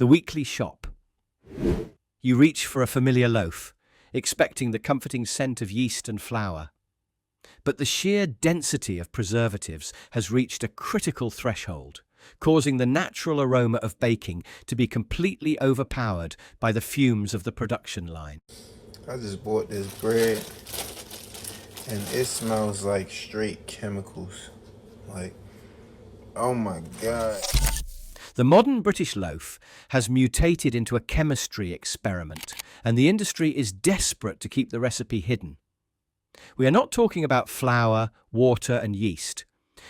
The weekly shop. You reach for a familiar loaf, expecting the comforting scent of yeast and flour. But the sheer density of preservatives has reached a critical threshold, causing the natural aroma of baking to be completely overpowered by the fumes of the production line. I just bought this bread and it smells like straight chemicals. Like, oh my God. The modern British loaf has mutated into a chemistry experiment, and the industry is desperate to keep the recipe hidden. We are not talking about flour, water, and yeast.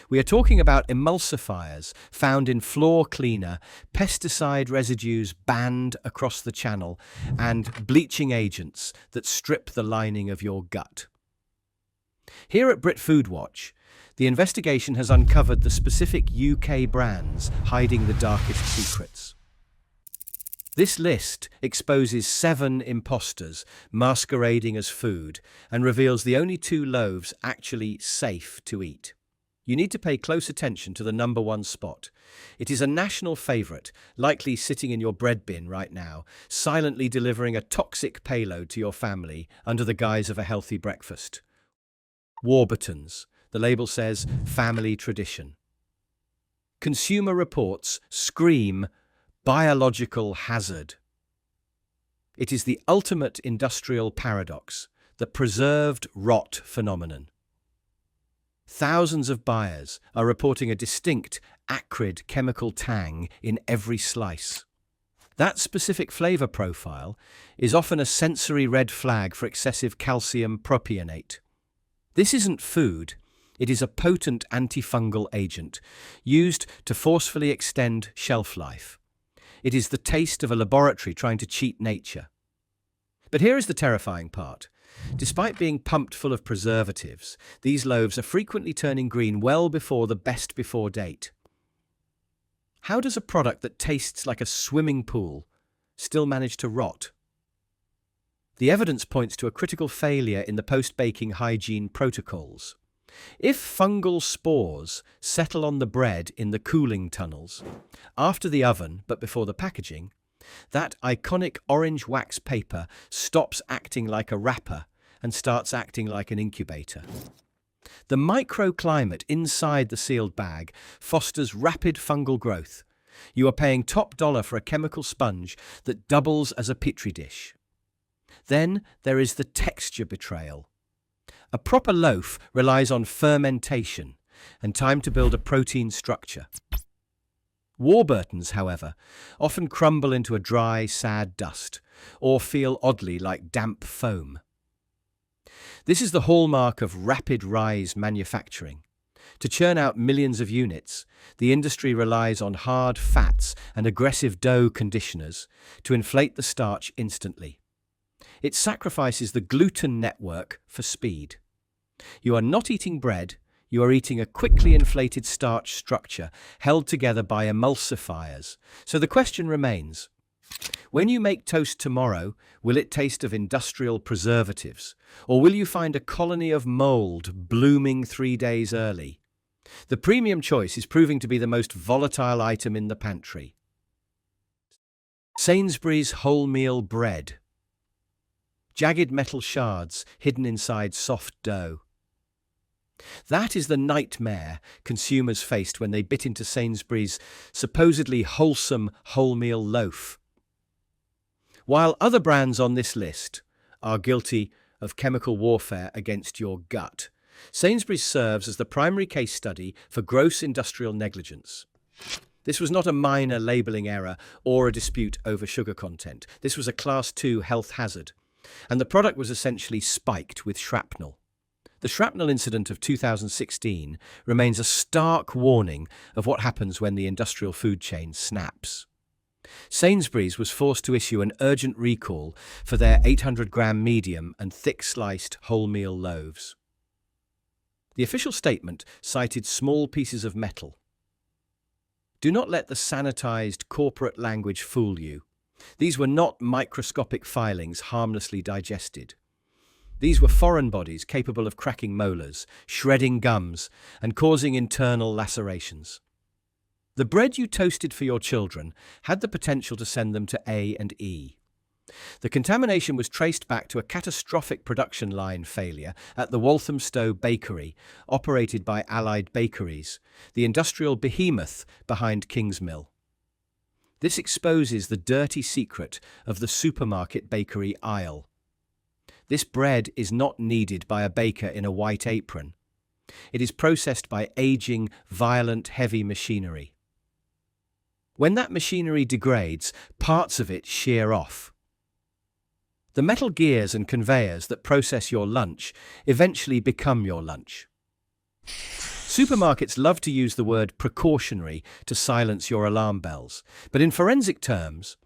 We are talking about emulsifiers found in floor cleaner, pesticide residues banned across the channel, and bleaching agents that strip the lining of your gut. Here at Brit Food Watch, the investigation has uncovered the specific UK brands hiding the darkest secrets. This list exposes 7 imposters masquerading as food and reveals the only 2 loaves actually safe to eat. You need to pay close attention to the number 1 spot. It is a national favourite, likely sitting in your bread bin right now, silently delivering a toxic payload to your family under the guise of a healthy breakfast. Warburtons. The label says family tradition. Consumer reports scream biological hazard. It is the ultimate industrial paradox, the preserved rot phenomenon. Thousands of buyers are reporting a distinct, acrid chemical tang in every slice. That specific flavor profile is often a sensory red flag for excessive calcium propionate. This isn't food. It is a potent antifungal agent used to forcefully extend shelf life. It is the taste of a laboratory trying to cheat nature. But here is the terrifying part. Despite being pumped full of preservatives, these loaves are frequently turning green well before the best before date. How does a product that tastes like a swimming pool still manage to rot? The evidence points to a critical failure in the post-baking hygiene protocols. If fungal spores settle on the bread in the cooling tunnels, after the oven but before the packaging, that iconic orange wax paper stops acting like a wrapper and starts acting like an incubator. The microclimate inside the sealed bag fosters rapid fungal growth. You are paying top dollar for a chemical sponge that doubles as a petri dish. Then there is the texture betrayal. A proper loaf relies on fermentation and time to build a protein structure. Warburtons, however, often crumble into a dry, sad dust or feel oddly like damp foam. This is the hallmark of rapid rise manufacturing. To churn out millions of units, the industry relies on hard fats and aggressive dough conditioners to inflate the starch instantly. It sacrifices the gluten network for speed. You are not eating bread, you are eating a quickly inflated starch structure held together by emulsifiers. So the question remains, when you make toast tomorrow, will it taste of industrial preservatives? Or will you find a colony of mold blooming 3 days early? The premium choice is proving to be the most volatile item in the pantry. Sainsbury's wholemeal bread. Jagged metal shards hidden inside soft dough. That is the nightmare consumers faced when they bit into Sainsbury's supposedly wholesome wholemeal loaf. While other brands on this list are guilty of chemical warfare against your gut, Sainsbury's serves as the primary case study for gross industrial negligence. This was not a minor labelling error or a dispute over sugar content. This was a Class 2 health hazard, and the product was essentially spiked with shrapnel. The shrapnel incident of 2016 remains a stark warning of what happens when the industrial food chain snaps. Sainsbury's was forced to issue an urgent recall for their 800-gram medium and thick-sliced wholemeal loaves. The official statement cited small pieces of metal. Do not let the sanitized corporate language fool you. These were not microscopic filings harmlessly digested. These were foreign bodies capable of cracking molars, shredding gums, and causing internal lacerations. The bread you toasted for your children had the potential to send them to A and E. The contamination was traced back to a catastrophic production line failure at the Walthamstow Bakery, operated by Allied Bakeries, the industrial behemoth behind Kingsmill. This exposes the dirty secret of the supermarket bakery aisle. This bread is not kneaded by a baker in a white apron. It is processed by aging, violent, heavy machinery. When that machinery degrades, parts of it shear off. The metal gears and conveyors that process your lunch eventually become your lunch. Supermarkets love to use the word precautionary to silence your alarm bells, but in forensic terms,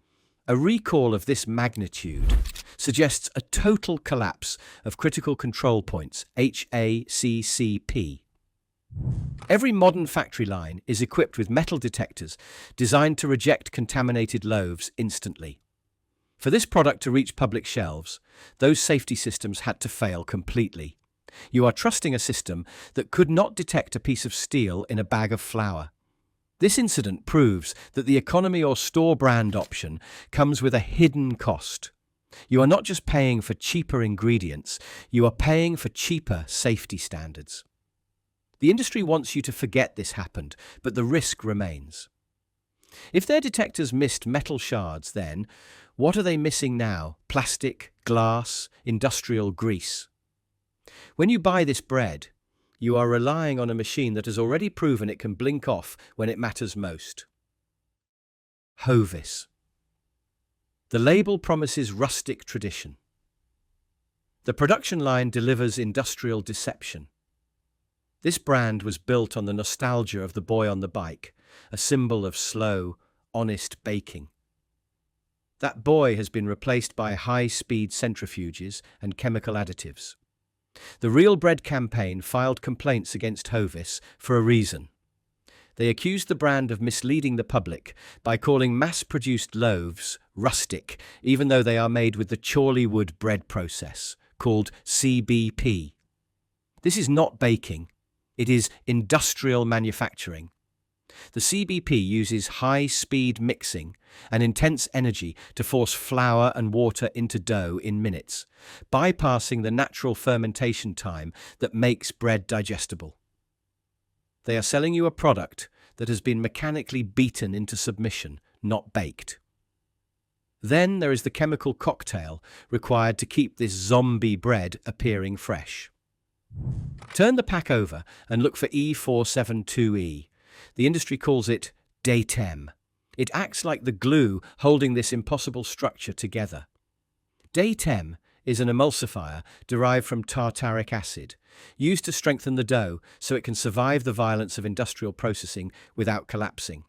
a recall of this magnitude suggests a total collapse of critical control points, HACCP. Every modern factory line is equipped with metal detectors designed to reject contaminated loaves instantly. For this product to reach public shelves, those safety systems had to fail completely. You are trusting a system that could not detect a piece of steel in a bag of flour. This incident proves that the economy or store brand option comes with a hidden cost. You are not just paying for cheaper ingredients, you are paying for cheaper safety standards. The industry wants you to forget this happened, but the risk remains. If their detectors missed metal shards, then what are they missing now? Plastic, glass, industrial grease. When you buy this bread, you are relying on a machine that has already proven it can blink off when it matters most. Hovis. The label promises rustic tradition. The production line delivers industrial deception. This brand was built on the nostalgia of the boy on the bike, a symbol of slow, honest baking. That boy has been replaced by high-speed centrifuges and chemical additives. The Real Bread campaign filed complaints against Hovis for a reason. They accused the brand of misleading the public by calling mass-produced loaves rustic, even though they are made with the Chorley wood bread process, called CBP. This is not baking, it is industrial manufacturing. The CBP uses high-speed mixing and intense energy to force flour and water into dough in minutes, bypassing the natural fermentation time that makes bread digestible. They are selling you a product that has been mechanically beaten into submission, not baked. Then there is the chemical cocktail required to keep this zombie bread appearing fresh. Turn the pack over and look for E472E. The industry calls it Datem. It acts like the glue holding this impossible structure together. Datem is an emulsifier derived from tartaric acid, used to strengthen the dough so it can survive the violence of industrial processing without collapsing.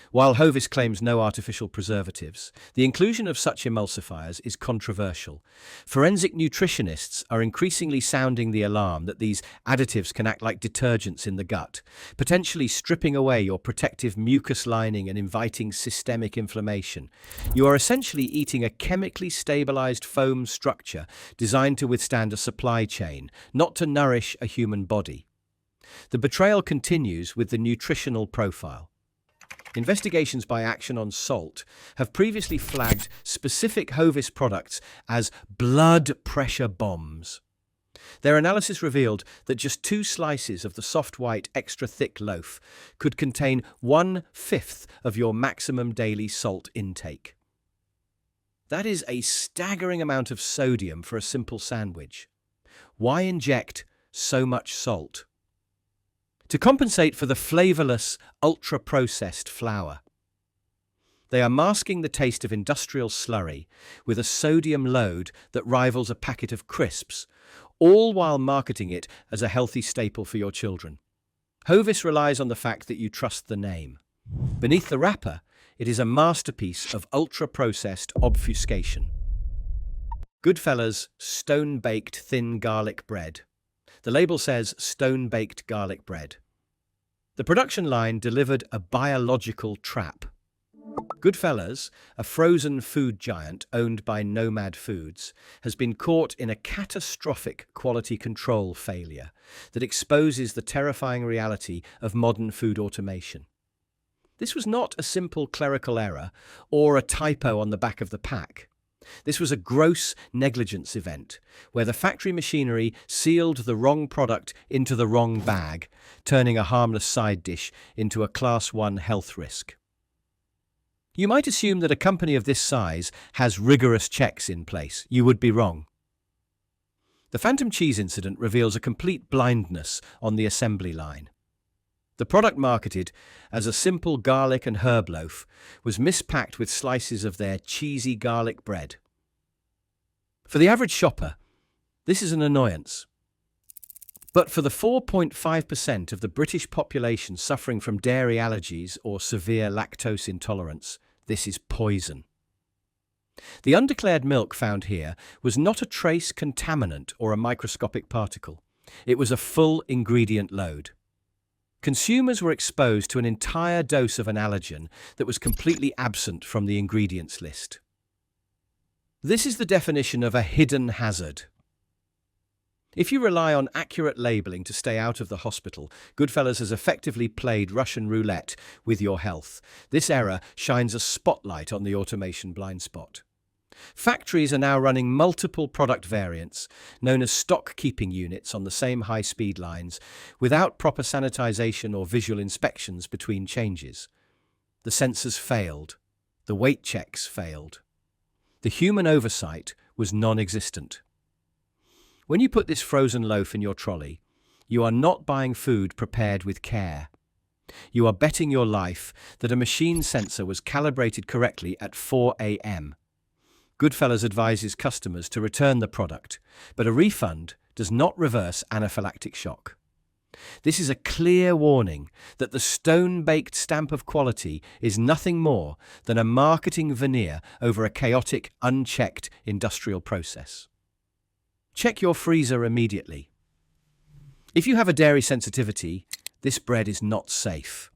While Hovis claims no artificial preservatives, the inclusion of such emulsifiers is controversial. Forensic nutritionists are increasingly sounding the alarm that these additives can act like detergents in the gut, potentially stripping away your protective mucus lining and inviting systemic inflammation. You are essentially eating a chemically stabilized foam structure designed to withstand a supply chain, not to nourish a human body. The betrayal continues with the nutritional profile. Investigations by Action on Salt have previously flagged specific Hovis products as blood pressure bombs. Their analysis revealed that just 2 slices of the soft white extra thick loaf could contain 1/5 of your maximum daily salt intake. That is a staggering amount of sodium for a simple sandwich. Why inject so much salt? To compensate for the flavorless, ultra-processed flour. They are masking the taste of industrial slurry with a sodium load that rivals a packet of crisps, all while marketing it as a healthy staple for your children. Hovis relies on the fact that you trust the name. Beneath the wrapper, it is a masterpiece of ultra-processed obfuscation. Goodfella's stone-baked thin garlic bread. The label says stone-baked garlic bread. The production line delivered a biological trap. Goodfella's, a frozen food giant owned by Nomad Foods, has been caught in a catastrophic quality control failure that exposes the terrifying reality of modern food automation. This was not a simple clerical error or a typo on the back of the pack. This was a gross negligence event, where the factory machinery sealed the wrong product into the wrong bag, turning a harmless side dish into a Class 1 health risk. You might assume that a company of this size has rigorous checks in place. You would be wrong. The phantom cheese incident reveals a complete blindness on the assembly line. The product marketed as a simple garlic and herb loaf was mispacked with slices of their cheesy garlic bread. For the average shopper, this is an annoyance. But for the 4.5% of the British population suffering from dairy allergies or severe lactose intolerance, this is poison. The undeclared milk found here was not a trace contaminant or a microscopic particle. It was a full ingredient load. Consumers were exposed to an entire dose of an allergen that was completely absent from the ingredients list. This is the definition of a hidden hazard. If you rely on accurate labeling to stay out of the hospital, Goodfellas has effectively played Russian roulette with your health. This error shines a spotlight on the automation blind spot. Factories are now running multiple product variants, known as stock keeping units, on the same high-speed lines, without proper sanitization or visual inspections between changes. The sensors failed. The weight checks failed. The human oversight was non-existent. When you put this frozen loaf in your trolley, you are not buying food prepared with care. You are betting your life that a machine sensor was calibrated correctly at 4 a.m. Goodfellas advises customers to return the product, but a refund does not reverse anaphylactic shock. This is a clear warning that the stone-baked stamp of quality is nothing more than a marketing veneer over a chaotic, unchecked industrial process. Check your freezer immediately. If you have a dairy sensitivity, this bread is not safe.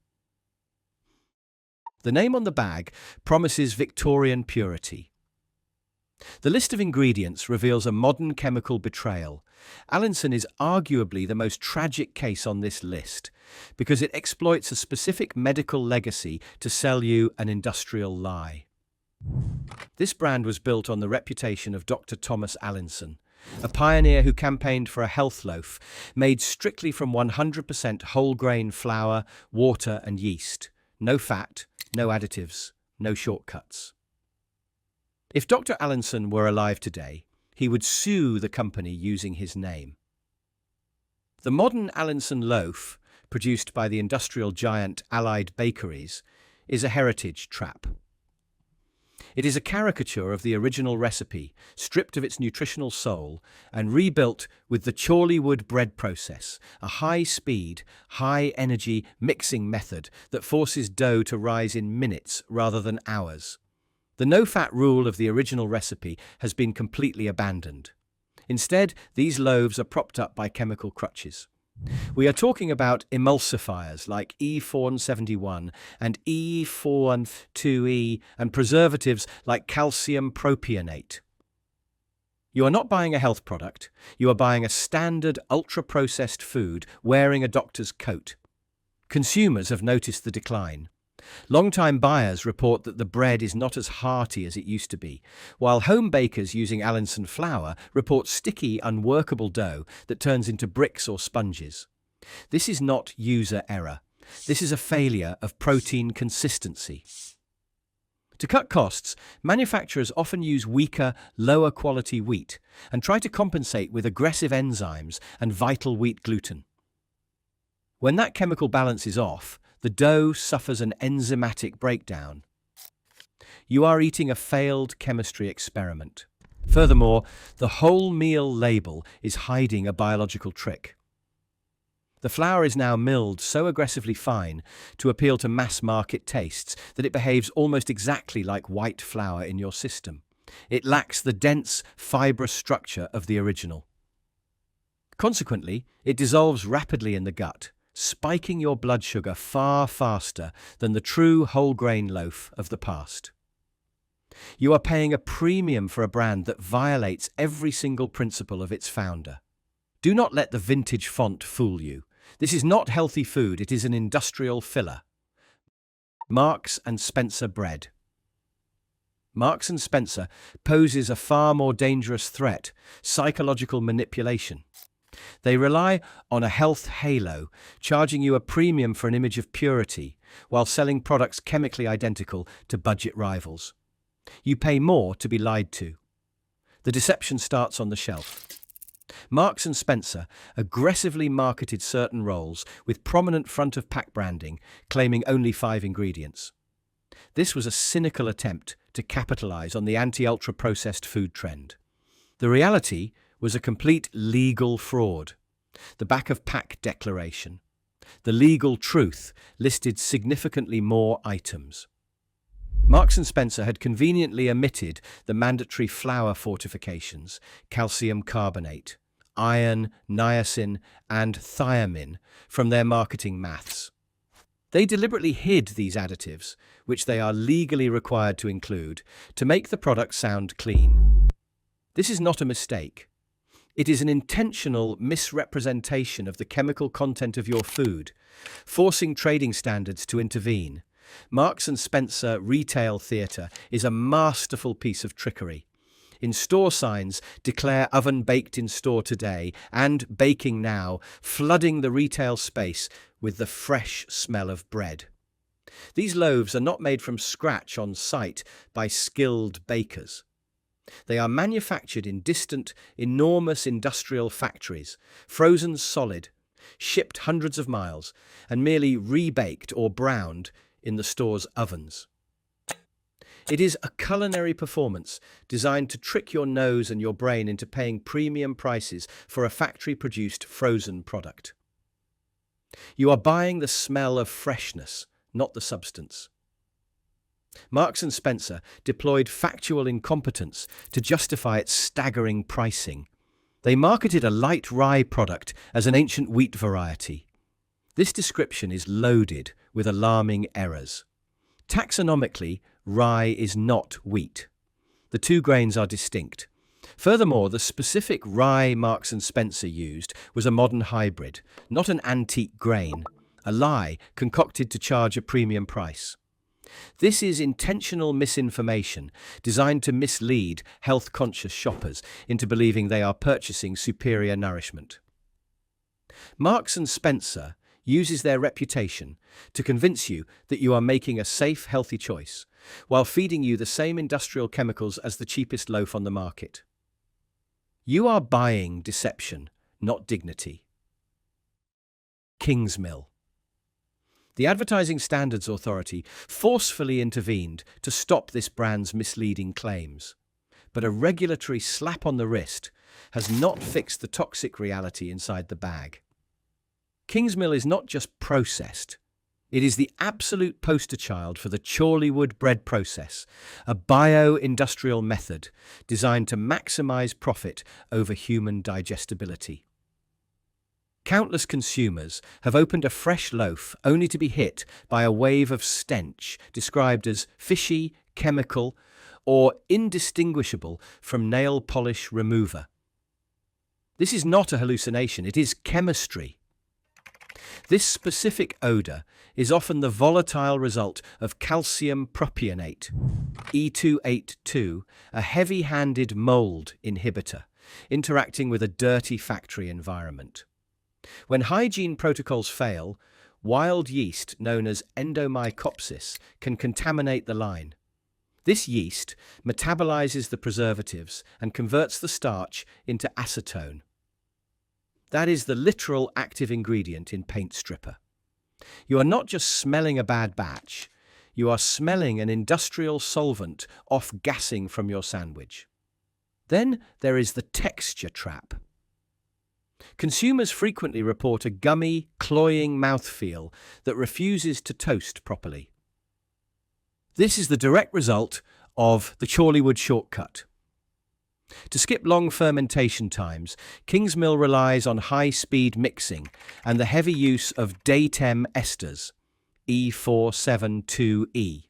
The name on the bag promises Victorian purity. The list of ingredients reveals a modern chemical betrayal. Allinson is arguably the most tragic case on this list because it exploits a specific medical legacy to sell you an industrial lie. This brand was built on the reputation of Dr. Thomas Allinson, a pioneer who campaigned for a health loaf made strictly from 100% whole grain flour, water and yeast. No fat, no additives, no shortcuts. If Dr. Allinson were alive today, he would sue the company using his name. The modern Allinson loaf, produced by the industrial giant Allied Bakeries, is a heritage trap. It is a caricature of the original recipe, stripped of its nutritional soul and rebuilt with the Chorleywood bread process, a high-speed, high-energy mixing method that forces dough to rise in minutes rather than hours. The no-fat rule of the original recipe has been completely abandoned. Instead, these loaves are propped up by chemical crutches. We are talking about emulsifiers like E471 and E412E and preservatives like calcium propionate. You are not buying a health product, you are buying a standard ultra-processed food wearing a doctor's coat. Consumers have noticed the decline. Long-time buyers report that the bread is not as hearty as it used to be, while home bakers using Allinson flour report sticky, unworkable dough that turns into bricks or sponges. This is not user error. This is a failure of protein consistency. To cut costs, manufacturers often use weaker, lower-quality wheat and try to compensate with aggressive enzymes and vital wheat gluten. When that chemical balance is off, the dough suffers an enzymatic breakdown. You are eating a failed chemistry experiment. Furthermore, the whole meal label is hiding a biological trick. The flour is now milled so aggressively fine to appeal to mass-market tastes that it behaves almost exactly like white flour in your system. It lacks the dense, fibrous structure of the original. Consequently, it dissolves rapidly in the gut, spiking your blood sugar far faster than the true whole grain loaf of the past. You are paying a premium for a brand that violates every single principle of its founder. Do not let the vintage font fool you. This is not healthy food, it is an industrial filler. Marks and Spencer bread. Marks and Spencer poses a far more dangerous threat: psychological manipulation. They rely on a health halo, charging you a premium for an image of purity, while selling products chemically identical to budget rivals. You pay more to be lied to. The deception starts on the shelf. Marks and Spencer aggressively marketed certain rolls with prominent front-of-pack branding, claiming only 5 ingredients. This was a cynical attempt to capitalize on the anti-ultra-processed food trend. The reality was a complete legal fraud. The back-of-pack declaration. The legal truth listed significantly more items. Marks and Spencer had conveniently omitted the mandatory flour fortifications, calcium carbonate, iron, niacin, and thiamine from their marketing maths. They deliberately hid these additives, which they are legally required to include, to make the product sound clean. This is not a mistake. It is an intentional misrepresentation of the chemical content of your food, forcing trading standards to intervene. Marks and Spencer retail theatre is a masterful piece of trickery. In-store signs declare oven baked in store today and baking now, flooding the retail space with the fresh smell of bread. These loaves are not made from scratch on site by skilled bakers. They are manufactured in distant, enormous industrial factories, frozen solid, shipped hundreds of miles, and merely rebaked or browned in the store's ovens. It is a culinary performance designed to trick your nose and your brain into paying premium prices for a factory-produced frozen product. You are buying the smell of freshness, not the substance. Marks and Spencer deployed factual incompetence to justify its staggering pricing. They marketed a light rye product as an ancient wheat variety. This description is loaded with alarming errors. Taxonomically, rye is not wheat. The two grains are distinct. Furthermore, the specific rye Marks and Spencer used was a modern hybrid, not an antique grain, a lie concocted to charge a premium price. This is intentional misinformation designed to mislead health-conscious shoppers into believing they are purchasing superior nourishment. Marks and Spencer uses their reputation to convince you that you are making a safe, healthy choice, while feeding you the same industrial chemicals as the cheapest loaf on the market. You are buying deception, not dignity. Kingsmill. The Advertising Standards Authority forcefully intervened to stop this brand's misleading claims. But a regulatory slap on the wrist has not fixed the toxic reality inside the bag. Kingsmill is not just processed. It is the absolute poster child for the Chorleywood bread process, a bio-industrial method designed to maximize profit over human digestibility. Countless consumers have opened a fresh loaf only to be hit by a wave of stench described as fishy, chemical, or indistinguishable from nail polish remover. This is not a hallucination, it is chemistry. This specific odor is often the volatile result of calcium propionate, E282, a heavy-handed mold inhibitor, interacting with a dirty factory environment. When hygiene protocols fail, wild yeast known as endomycopsis can contaminate the line. This yeast metabolizes the preservatives and converts the starch into acetone. That is the literal active ingredient in paint stripper. You are not just smelling a bad batch, you are smelling an industrial solvent off-gassing from your sandwich. Then there is the texture trap. Consumers frequently report a gummy, cloying mouthfeel that refuses to toast properly. This is the direct result of the Chorleywood shortcut. To skip long fermentation times, Kingsmill relies on high-speed mixing and the heavy use of Daytem esters, E472E.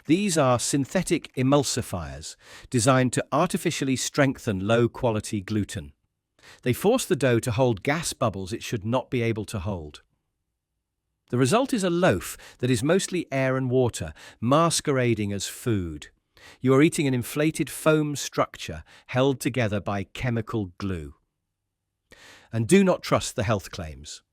These are synthetic emulsifiers designed to artificially strengthen low-quality gluten. They force the dough to hold gas bubbles it should not be able to hold. The result is a loaf that is mostly air and water, masquerading as food. You are eating an inflated foam structure held together by chemical glue. And do not trust the health claims.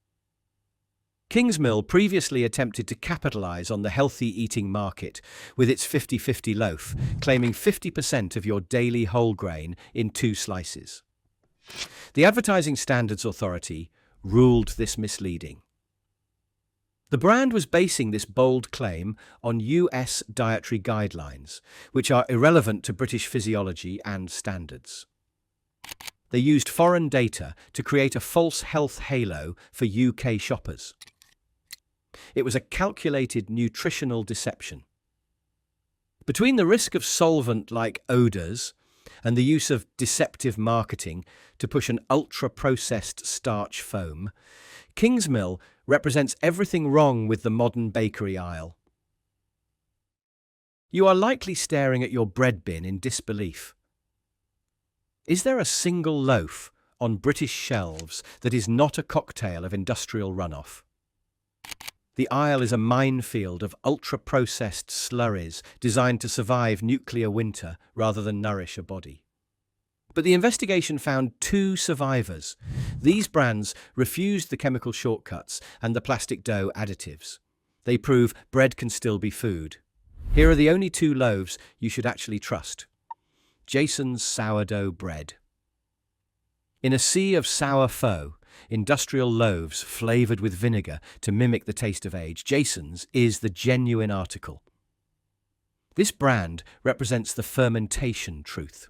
Kingsmill previously attempted to capitalize on the healthy eating market with its 50-50 loaf, claiming 50% of your daily whole grain in 2 slices. The Advertising Standards Authority ruled this misleading. The brand was basing this bold claim on US dietary guidelines, which are irrelevant to British physiology and standards. They used foreign data to create a false health halo for UK shoppers. It was a calculated nutritional deception. Between the risk of solvent-like odours and the use of deceptive marketing to push an ultra-processed starch foam, Kingsmill represents everything wrong with the modern bakery aisle. You are likely staring at your bread bin in disbelief. Is there a single loaf on British shelves that is not a cocktail of industrial runoff? The aisle is a minefield of ultra-processed slurries designed to survive nuclear winter rather than nourish a body. But the investigation found 2 survivors. These brands refused the chemical shortcuts and the plastic dough additives. They prove bread can still be food. Here are the only 2 loaves you should actually trust. Jason's sourdough bread. In a sea of sour faux, industrial loaves flavoured with vinegar to mimic the taste of age, Jason's is the genuine article. This brand represents the fermentation truth.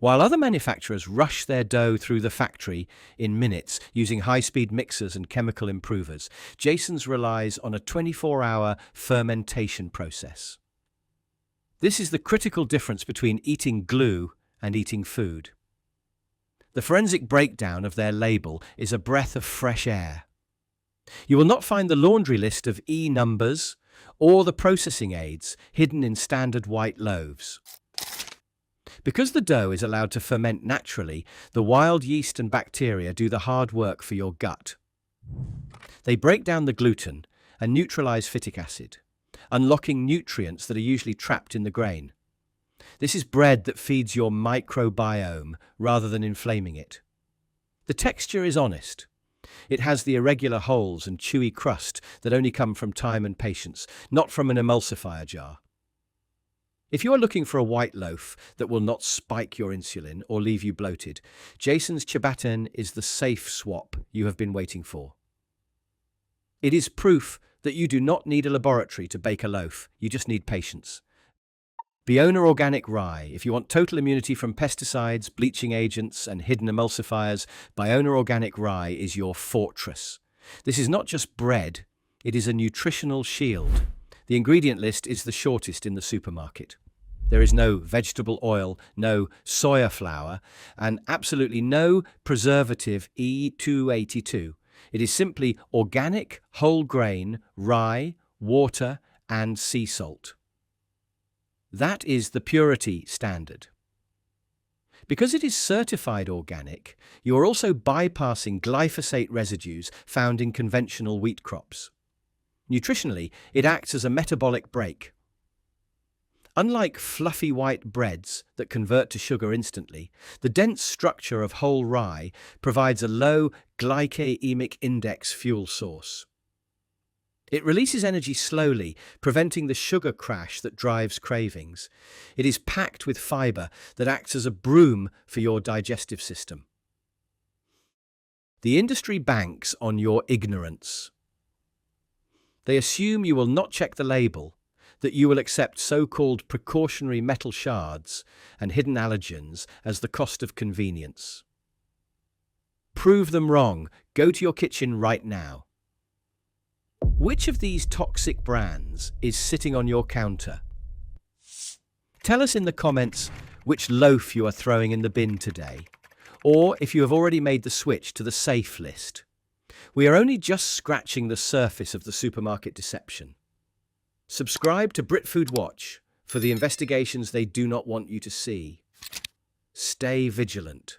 While other manufacturers rush their dough through the factory in minutes using high-speed mixers and chemical improvers, Jason's relies on a 24-hour fermentation process. This is the critical difference between eating glue and eating food. The forensic breakdown of their label is a breath of fresh air. You will not find the laundry list of E numbers or the processing aids hidden in standard white loaves. Because the dough is allowed to ferment naturally, the wild yeast and bacteria do the hard work for your gut. They break down the gluten and neutralize phytic acid, unlocking nutrients that are usually trapped in the grain. This is bread that feeds your microbiome rather than inflaming it. The texture is honest. It has the irregular holes and chewy crust that only come from time and patience, not from an emulsifier jar. If you are looking for a white loaf that will not spike your insulin or leave you bloated, Jason's ciabatta is the safe swap you have been waiting for. It is proof that you do not need a laboratory to bake a loaf, you just need patience. Biona Organic Rye. If you want total immunity from pesticides, bleaching agents, and hidden emulsifiers, Biona Organic Rye is your fortress. This is not just bread, it is a nutritional shield. The ingredient list is the shortest in the supermarket. There is no vegetable oil, no soya flour, and absolutely no preservative E282. It is simply organic, whole grain, rye, water, and sea salt. That is the purity standard. Because it is certified organic, you are also bypassing glyphosate residues found in conventional wheat crops. Nutritionally, it acts as a metabolic brake. Unlike fluffy white breads that convert to sugar instantly, the dense structure of whole rye provides a low glycemic index fuel source. It releases energy slowly, preventing the sugar crash that drives cravings. It is packed with fiber that acts as a broom for your digestive system. The industry banks on your ignorance. They assume you will not check the label, that you will accept so-called precautionary metal shards and hidden allergens as the cost of convenience. Prove them wrong. Go to your kitchen right now. Which of these toxic brands is sitting on your counter? Tell us in the comments which loaf you are throwing in the bin today, or if you have already made the switch to the safe list. We are only just scratching the surface of the supermarket deception. Subscribe to Brit Food Watch for the investigations they do not want you to see. Stay vigilant.